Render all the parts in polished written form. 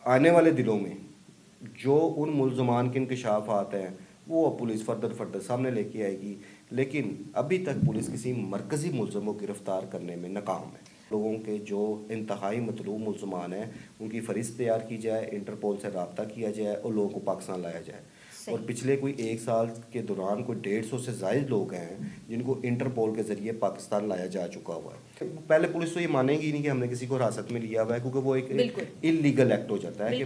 آنے والے دنوں میں جو ان ملزمان کے انکشافات ہیں وہ اب پولیس فردر سامنے لے کے آئے گی، لیکن ابھی تک پولیس کسی مرکزی ملزم کو گرفتار کرنے میں ناکام ہے۔ لوگوں کے جو انتہائی مطلوب ملزمان ہیں ان کی فہرست تیار کی جائے، انٹرپول سے رابطہ کیا جائے اور لوگوں کو پاکستان لایا جائے۔ اور پچھلے کوئی 1 سال کے دوران کوئی 150 سے زائد لوگ ہیں جن کو انٹرپول کے ذریعے پاکستان لایا جا چکا ہوا ہے۔ پہلے پولیس تو یہ مانے گی نہیں کہ ہم نے کسی کو حراست میں لیا ہوا ہے، کیونکہ وہ ایک انلیگل ایکٹ ہو جاتا ہے کہ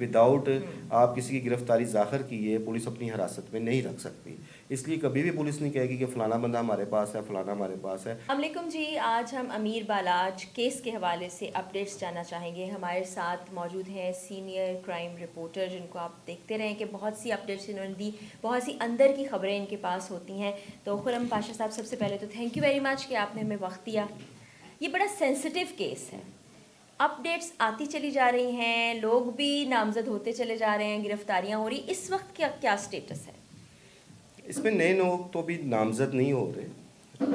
وداؤٹ آپ کسی کی گرفتاری ظاہر کیے پولیس اپنی حراست میں نہیں رکھ سکتی۔ اس لیے کبھی بھی پولیس نہیں کہے گی کہ فلانا بندہ ہمارے پاس ہے، فلانا ہمارے پاس ہے۔ السلام علیکم جی، آج ہم امیر بالاچ کیس کے حوالے سے اپڈیٹس جاننا چاہیں گے۔ ہمارے ساتھ موجود ہیں سینئر کرائم رپورٹر، جن کو آپ دیکھتے رہیں کہ بہت سی اپڈیٹس انہوں نے دی، بہت سی اندر کی خبریں ان کے پاس ہوتی ہیں۔ تو خرم پاشا صاحب، سب سے پہلے تو تھینک یو ویری مچ کہ آپ نے ہمیں وقت دیا۔ یہ بڑا سینسٹیو کیس ہے، اپڈیٹس آتی چلی جا رہی ہیں، لوگ بھی نامزد ہوتے چلے جا رہے ہیں، گرفتاریاں ہو رہی، اس وقت کیا سٹیٹس ہے؟ اس میں نئے لوگ تو بھی نامزد نہیں ہو رہے،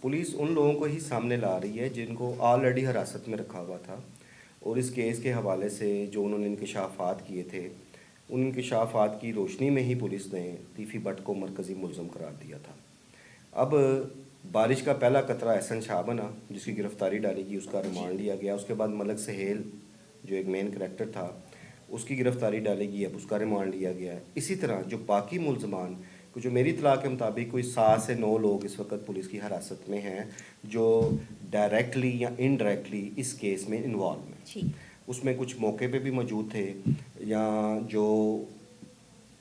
پولیس ان لوگوں کو ہی سامنے لا رہی ہے جن کو آلریڈی حراست میں رکھا ہوا تھا، اور اس کیس کے حوالے سے جو انہوں نے انکشافات کیے تھے ان انکشافات کی روشنی میں ہی پولیس نے تیفی بٹ کو مرکزی ملزم قرار دیا تھا۔ اب بارش کا پہلا قطرہ احسن شاہ بنا، جس کی گرفتاری ڈالی گئی، اس کا ریمانڈ لیا گیا۔ اس کے بعد ملک سہیل جو ایک مین کریکٹر تھا اس کی گرفتاری ڈالی گئی، اب اس کا ریمانڈ لیا گیا ہے۔ اسی طرح جو باقی ملزمان کو، جو میری اطلاع کے مطابق کوئی 7 سے 9 لوگ اس وقت پولیس کی حراست میں ہیں جو ڈائریکٹلی یا انڈائریکٹلی اس کیس میں انوالو ہیں۔ اس میں کچھ موقع پہ بھی موجود تھے، یا جو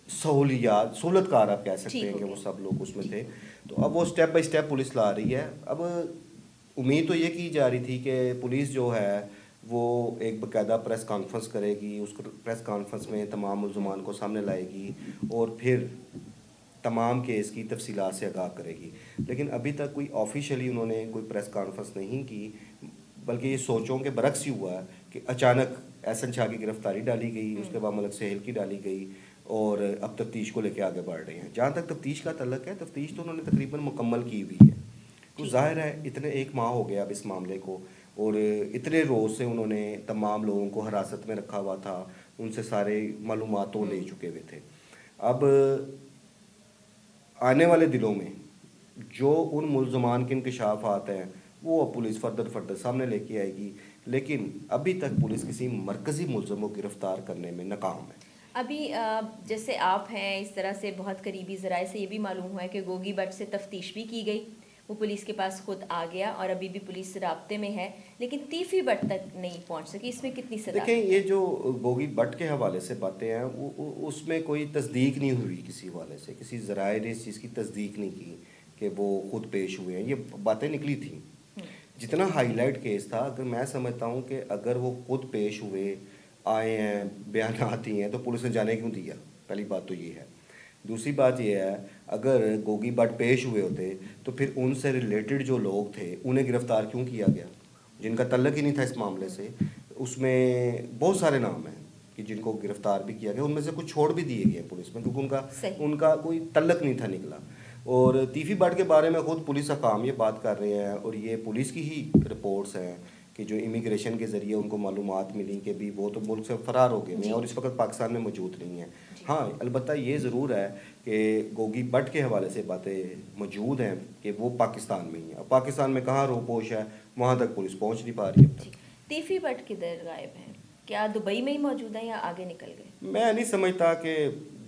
سہولت کار آپ کہہ سکتے ہیں کہ وہ سب لوگ اس میں تھے۔ تو اب وہ سٹیپ بائی سٹیپ پولیس لا رہی ہے۔ اب امید تو یہ کی جا رہی تھی کہ پولیس جو ہے وہ ایک باقاعدہ پریس کانفرنس کرے گی، اس پریس کانفرنس میں تمام ملزمان کو سامنے لائے گی اور پھر تمام کیس کی تفصیلات سے آگاہ کرے گی، لیکن ابھی تک کوئی آفیشیلی انہوں نے کوئی پریس کانفرنس نہیں کی، بلکہ یہ سوچوں کے برعکس ہی ہوا ہے کہ اچانک احسن شاہ کی گرفتاری ڈالی گئی، اس کے بعد ملک سہیل کی ڈالی گئی، اور اب تفتیش کو لے کے آگے بڑھ رہے ہیں۔ جہاں تک تفتیش کا تعلق ہے، تفتیش تو انہوں نے تقریباً مکمل کی ہوئی ہے۔ تو ظاہر ہے اتنے 1 ماہ ہو گیا اب اس معاملے کو، اور اتنے روز سے انہوں نے تمام لوگوں کو حراست میں رکھا ہوا تھا، ان سے سارے معلومات وہ لے چکے ہوئے تھے۔ اب آنے والے دنوں میں جو ان ملزمان کے انکشافات ہیں وہ اب پولیس فردر سامنے لے کے آئے گی، لیکن ابھی تک پولیس کسی مرکزی ملزم کو گرفتار کرنے میں ناکام ہے۔ ابھی جیسے آپ ہیں اس طرح سے بہت قریبی ذرائع سے یہ بھی معلوم ہوا ہے کہ گوگی بٹ سے تفتیش بھی کی گئی، وہ پولیس کے پاس خود آ گیا اور ابھی بھی پولیس رابطے میں ہے، لیکن تیفی بٹ تک نہیں پہنچ سکی۔ اس میں کتنی صداقت؟ دیکھیں، یہ جو گوگی بٹ کے حوالے سے باتیں ہیں اس میں کوئی تصدیق نہیں ہوئی، کسی حوالے سے کسی ذرائع نے اس چیز کی تصدیق نہیں کی کہ وہ خود پیش ہوئے ہیں۔ یہ باتیں نکلی تھیں، جتنا ہائی لائٹ کیس تھا، اگر میں سمجھتا ہوں کہ اگر وہ خود پیش ہوئے، آئے ہیں، بیانات ہی ہیں، تو پولیس نے جانے کیوں دیا؟ پہلی بات تو یہ ہے۔ دوسری بات یہ ہے، اگر گوگی بٹ پیش ہوئے ہوتے تو پھر ان سے ریلیٹڈ جو لوگ تھے انہیں گرفتار کیوں کیا گیا، جن کا تعلق ہی نہیں تھا اس معاملے سے؟ اس میں بہت سارے نام ہیں کہ جن کو گرفتار بھی کیا گیا، ان میں سے کچھ چھوڑ بھی دیے گئے پولیس میں، کیونکہ ان کا کوئی تعلق نہیں تھا نکلا۔ اور تیفی بٹ کے بارے میں خود پولیس حکام یہ بات کر رہے ہیں، اور یہ پولیس کی ہی رپورٹس ہیں کہ جو امیگریشن کے ذریعے ان کو معلومات ملی کہ بھی وہ تو ملک سے فرار ہو گئے ہیں اور اس وقت پاکستان میں موجود نہیں ہیں۔ ہاں، البتہ یہ ضرور ہے کہ گوگی بٹ کے حوالے سے باتیں موجود ہیں کہ وہ پاکستان میں ہی ہیں۔ پاکستان میں کہاں روپوش ہے، وہاں تک پولیس پہنچ نہیں پا رہی اب تک۔ تیفی بٹ کدھر غائب ہیں؟ کیا دبئی میں ہی موجود ہیں یا آگے نکل گئے؟ میں نہیں سمجھتا کہ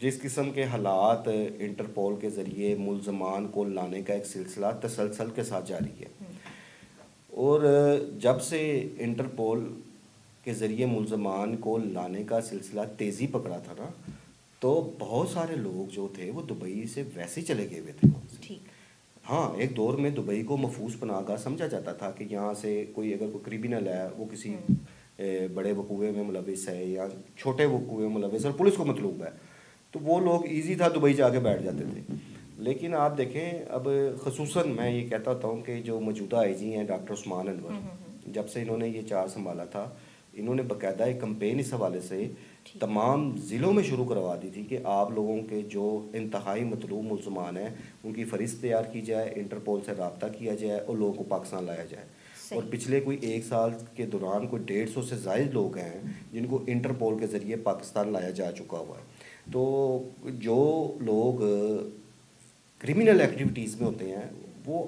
جس قسم کے حالات انٹرپول کے ذریعے ملزمان کو لانے کا ایک سلسلہ تسلسل کے ساتھ جاری ہے، اور جب سے انٹرپول کے ذریعے ملزمان کو لانے کا سلسلہ تیزی پکڑا تھا نا، تو بہت سارے لوگ جو تھے وہ دبئی سے ویسے ہی چلے گئے ہوئے تھے۔ ہاں، ایک دور میں دبئی کو محفوظ پناہ گاہ سمجھا جاتا تھا کہ یہاں سے کوئی اگر کوئی کریمنل ہے، وہ کسی بڑے وقوعے میں ملوث ہے یا چھوٹے وقوعے میں ملوث ہے اور پولیس کو مطلوب ہے، تو وہ لوگ ایزی تھا دبئی جا کے بیٹھ جاتے تھے۔ لیکن آپ دیکھیں، اب خصوصاً میں یہ کہتا ہوتا ہوں کہ جو موجودہ آئی جی ہیں ڈاکٹر عثمان انور، جب سے انہوں نے یہ چارج سنبھالا تھا، انہوں نے باقاعدہ ایک کمپین اس حوالے سے تمام ضلعوں میں شروع کروا دی تھی کہ آپ لوگوں کے جو انتہائی مطلوب ملزمان ہیں ان کی فہرست تیار کی جائے، انٹرپول سے رابطہ کیا جائے اور لوگوں کو پاکستان لایا جائے۔ اور پچھلے کوئی 1 سال کے دوران کوئی 150 سے زائد لوگ ہیں جن کو انٹرپول کے ذریعے پاکستان لایا جا چکا ہوا ہے. تو جو لوگ کرمنل ایکٹیویٹیز میں ہوتے ہیں وہ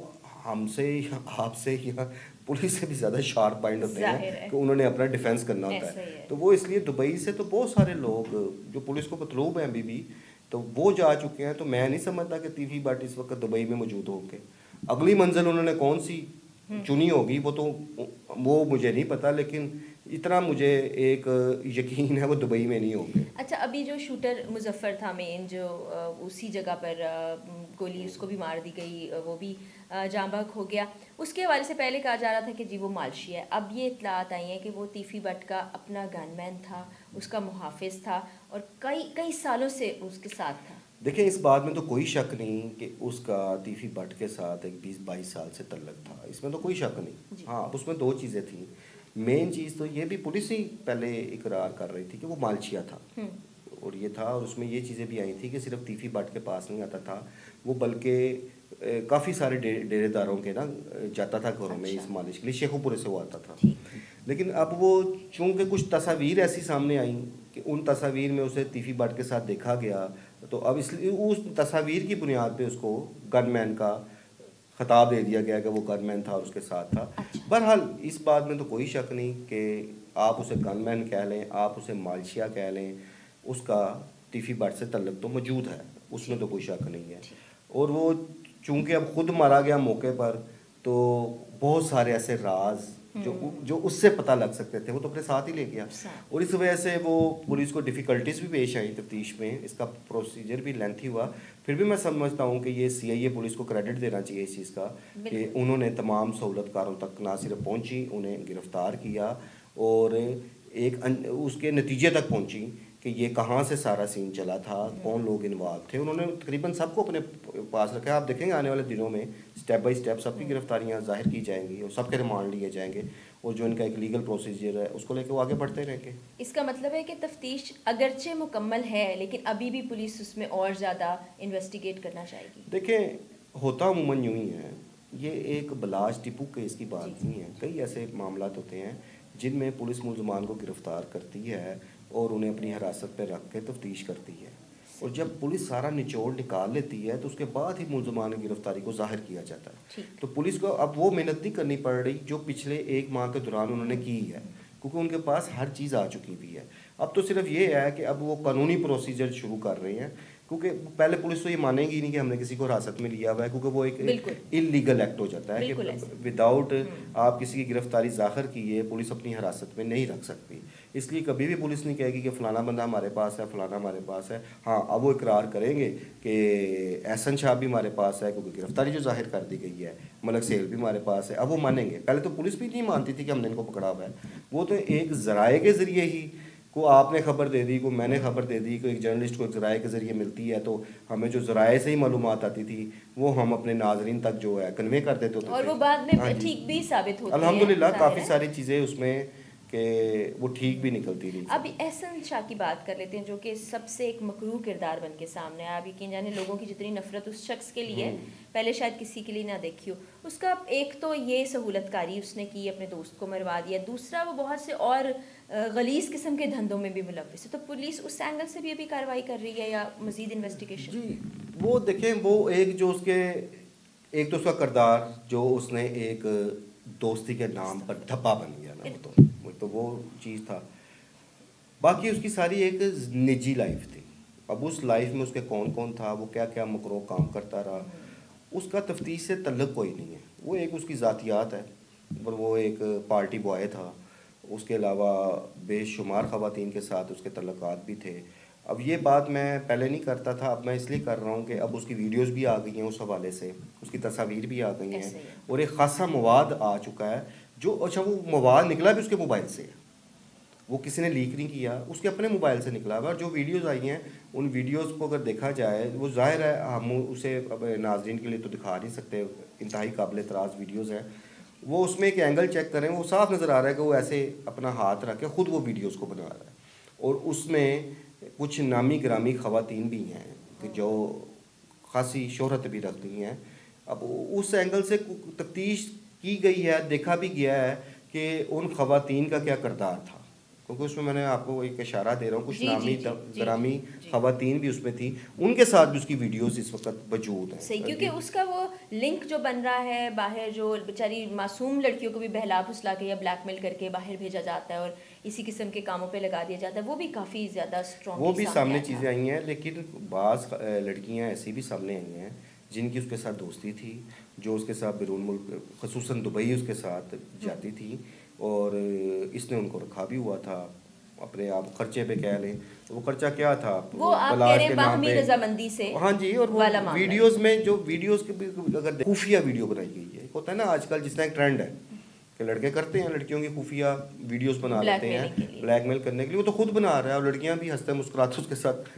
ہم سے یا آپ سے یا پولیس سے بھی زیادہ شارپ مائنڈ ہوتے ہیں کہ انہوں نے اپنا ڈیفینس کرنا ہوتا ہے. تو وہ اس لیے دبئی سے تو بہت سارے لوگ جو پولیس کو مطلوب ہیں ابھی بھی تو وہ جا چکے ہیں. تو میں نہیں سمجھتا کہ تیفی بٹ اس وقت دبئی میں موجود ہوں گے. اگلی منزل انہوں نے کون سی چنی ہوگی وہ مجھے نہیں پتا, لیکن اتنا مجھے ایک یقین ہے وہ دبئی میں نہیں ہوں گے. اچھا, ابھی جو شوٹر مظفر تھا مین, جو اسی جگہ پر گولی اس کو بھی مار دی گئی, وہ بھی جاں بحق ہو گیا, اس کے حوالے سے پہلے کہا جا رہا تھا کہ جی وہ مالشی ہے. اب یہ اطلاعات آئی ہیں کہ وہ تیفی بٹ کا اپنا گن مین تھا, اس کا محافظ تھا اور کئی سالوں سے اس کے ساتھ تھا. دیکھیں اس بات میں تو کوئی شک نہیں کہ اس کا تیفی بٹ کے ساتھ ایک 20-22 سال سے تعلق تھا, اس میں تو کوئی شک نہیں. ہاں, اب اس میں 2 چیزیں تھیں. مین چیز تو یہ بھی پولیس ہی پہلے اقرار کر رہی تھی کہ وہ مالشیا تھا, اور یہ تھا, اور اس میں یہ چیزیں بھی آئی تھیں کہ صرف تیفی بٹ کے پاس نہیں آتا تھا وہ, بلکہ کافی سارے ڈیرے داروں کے نا جاتا تھا گھروں میں اس مالش کے لیے, شیخو پورے سے وہ آتا تھا. لیکن اب وہ چونکہ کچھ تصاویر ایسی سامنے آئیں کہ ان تصاویر میں اسے تیفی بٹ کے ساتھ دیکھا گیا, تو اب اس لیے اس تصاویر کی بنیاد پہ اس کو گن مین کا خطاب دے دیا گیا کہ وہ گن مین تھا اور اس کے ساتھ تھا. بہرحال اس بات میں تو کوئی شک نہیں کہ آپ اسے گن مین کہہ لیں, آپ اسے مالشیا کہہ لیں, اس کا تیفی بٹ سے تعلق تو موجود ہے, اس میں تو کوئی شک نہیں ہے. اور وہ چونکہ اب خود مارا گیا موقع پر, تو بہت سارے ایسے راز جو اس سے پتہ لگ سکتے تھے وہ تو اپنے ساتھ ہی لے گیا, اور اس وجہ سے وہ پولیس کو ڈیفیکلٹیز بھی پیش آئیں تفتیش میں. اس کا پروسیجر بھی لینتھی ہوا. پھر بھی میں سمجھتا ہوں کہ یہ CIA پولیس کو کریڈٹ دینا چاہیے اس چیز کا کہ انہوں نے تمام سہولت کاروں تک نہ صرف پہنچی, انہیں گرفتار کیا اور ایک اس کے نتیجے تک پہنچی کہ یہ کہاں سے سارا سین چلا تھا, کون لوگ انوالو تھے. انہوں نے تقریباً سب کو اپنے پاس رکھا. آپ دیکھیں گے آنے والے دنوں میں سٹیپ بائی سٹیپ سب کی گرفتاریاں ظاہر کی جائیں گی اور سب کے ریمانڈ لیے جائیں گے, اور جو ان کا ایک لیگل پروسیجر ہے اس کو لے کے وہ آگے بڑھتے رہیں گے. اس کا مطلب ہے کہ تفتیش اگرچہ مکمل ہے لیکن ابھی بھی پولیس اس میں اور زیادہ انویسٹیگیٹ کرنا چاہے گی. دیکھیں ہوتا عموماً یوں ہی ہے, یہ ایک بلاج ٹپو کیس کی بات نہیں ہے. کئی ایسے معاملات ہوتے ہیں جن میں پولیس ملزمان کو گرفتار کرتی ہے اور انہیں اپنی حراست پہ رکھ کے تفتیش کرتی ہے, اور جب پولیس سارا نچوڑ نکال لیتی ہے تو اس کے بعد ہی ملزمان کی گرفتاری کو ظاہر کیا جاتا ہے. تو پولیس کو اب وہ محنت نہیں کرنی پڑ رہی جو پچھلے 1 ماہ کے دوران انہوں نے کی ہے, کیونکہ ان کے پاس ہر چیز آ چکی بھی ہے. اب تو صرف یہ ہے کہ اب وہ قانونی پروسیجر شروع کر رہے ہیں, کیونکہ پہلے پولیس تو یہ مانے گی نہیں کہ ہم نے کسی کو حراست میں لیا ہوا ہے, کیونکہ وہ ایک انلیگل ایکٹ ہو جاتا ہے کہ وداؤٹ آپ کسی کی گرفتاری ظاہر کیے پولیس اپنی حراست میں نہیں رکھ سکتی. اس لیے کبھی بھی پولیس نہیں کہے گی کہ فلانا بندہ ہمارے پاس ہے, فلانا ہمارے پاس ہے. ہاں, اب وہ اقرار کریں گے کہ احسن شاہ بھی ہمارے پاس ہے کیونکہ گرفتاری جو ظاہر کر دی گئی ہے, ملک سیل بھی ہمارے پاس ہے. اب وہ مانیں گے. پہلے تو پولیس بھی نہیں مانتی تھی کہ ہم نے ان کو پکڑا ہوا ہے. وہ تو ایک ذرائع کے ذریعے ہی کو آپ نے خبر دے دی, کو میں نے خبر دے دی, کو ایک جرنلسٹ کو ایک ذرائع کے ذریعے ملتی ہے, تو ہمیں جو ذرائع سے ہی معلومات آتی تھی وہ ہم اپنے ناظرین تک جو ہے کنوے کر دیتے ہوتے تھے, اور وہ بعد میں ٹھیک بھی ثابت ہوتی ہے الحمدللہ. کافی ساری چیزیں اس میں کہ وہ ٹھیک بھی نکلتی رہی. اب احسن شاہ کی بات کر لیتے ہیں جو کہ سب سے ایک مکروہ کردار بن کے سامنے آیا. آپ یقین جانے لوگوں کی جتنی نفرت اس شخص کے لیے پہلے شاید کسی کے لیے نہ دیکھی ہو. اس کا ایک تو یہ سہولت کاری اس نے کی, اپنے دوست کو مروا دیا. دوسرا وہ بہت سے اور غلیظ قسم کے دھندوں میں بھی ملوث ہے. تو پولیس اس اینگل سے بھی ابھی کارروائی کر رہی ہے یا مزید انویسٹیگیشن؟ جی وہ دیکھیں, وہ ایک جو اس کے ایک تو اس کا کردار جو اس نے ایک دوستی کے نام پر دھبا بن گیا نا, تو وہ چیز تھا. باقی اس کی ساری ایک نجی لائف تھی. اب اس لائف میں اس کے کون کون تھا, وہ کیا کیا مکرو کام کرتا رہا, اس کا تفتیش سے تعلق کوئی نہیں ہے. وہ ایک اس کی ذاتیات ہے, اور وہ ایک پارٹی بوائے تھا. اس کے علاوہ بے شمار خواتین کے ساتھ اس کے تعلقات بھی تھے. اب یہ بات میں پہلے نہیں کرتا تھا, اب میں اس لیے کر رہا ہوں کہ اب اس کی ویڈیوز بھی آ گئی ہیں اس حوالے سے, اس کی تصاویر بھی آ گئی ہیں, اور ایک خاصا مواد آ چکا ہے جو اچھا وہ مواد نکلا بھی اس کے موبائل سے, وہ کسی نے لیک نہیں کیا, اس کے اپنے موبائل سے نکلا ہوا. اور جو ویڈیوز آئی ہیں ان ویڈیوز کو اگر دیکھا جائے, وہ ظاہر ہے ہم اسے اب ناظرین کے لیے تو دکھا نہیں سکتے, انتہائی قابل اعتراض ویڈیوز ہیں. وہ اس میں ایک اینگل چیک کریں, وہ صاف نظر آ رہا ہے کہ وہ ایسے اپنا ہاتھ رکھ کے خود وہ ویڈیوز کو بنا رہا ہے, اور اس میں کچھ نامی گرامی خواتین بھی ہیں کہ جو خاصی شہرت بھی رکھتی ہیں. اب اس اینگل سے تفتیش کی گئی ہے، دیکھا بھی گیا ہے کہ ان خواتین کا کیا کردار تھا، کیونکہ اس میں میں نے آپ کو ایک اشارہ دے رہا ہوں، کچھ نامی گرامی خواتین بھی اس میں تھیں، ان کے ساتھ بھی اس کی ویڈیوز اس وقت موجود ہیں. صحیح، کیونکہ اس کا وہ لنک جو بن رہا ہے باہر، جو بیچاری معصوم لڑکیوں کو بھی بہلا پھسلا کے یا بلیک میل کر کے باہر بھیجا جاتا ہے اور اسی قسم کے کاموں پہ لگا دیا جاتا ہے، وہ بھی کافی زیادہ اسٹرانگ، وہ بھی سامنے چیزیں آئی ہیں. لیکن بعض لڑکیاں ایسی بھی سامنے آئی ہیں جن کی اس کے ساتھ دوستی تھی، جو اس کے ساتھ بیرون ملک خصوصاً دبئی اس کے ساتھ جاتی تھی، اور اس نے ان کو رکھا بھی ہوا تھا اپنے آپ خرچے پہ کہہ لیں. وہ خرچہ کیا تھا؟ وہ آپ کہہ رہے ہیں باہمی رضامندی سے. ہاں جی. اور وہ ویڈیوز میں جو ویڈیوز کی اگر خفیہ ویڈیو بنائی گئی ہے، ہوتا ہے نا آج کل جس طرح ایک ٹرینڈ ہے کہ لڑکے کرتے ہیں لڑکیوں کی خفیہ ویڈیوز بنا لیتے ہیں بلیک میل کرنے کے لیے، وہ تو خود بنا رہا ہے، اور لڑکیاں بھی ہنستے مسکراتے اس کے ساتھ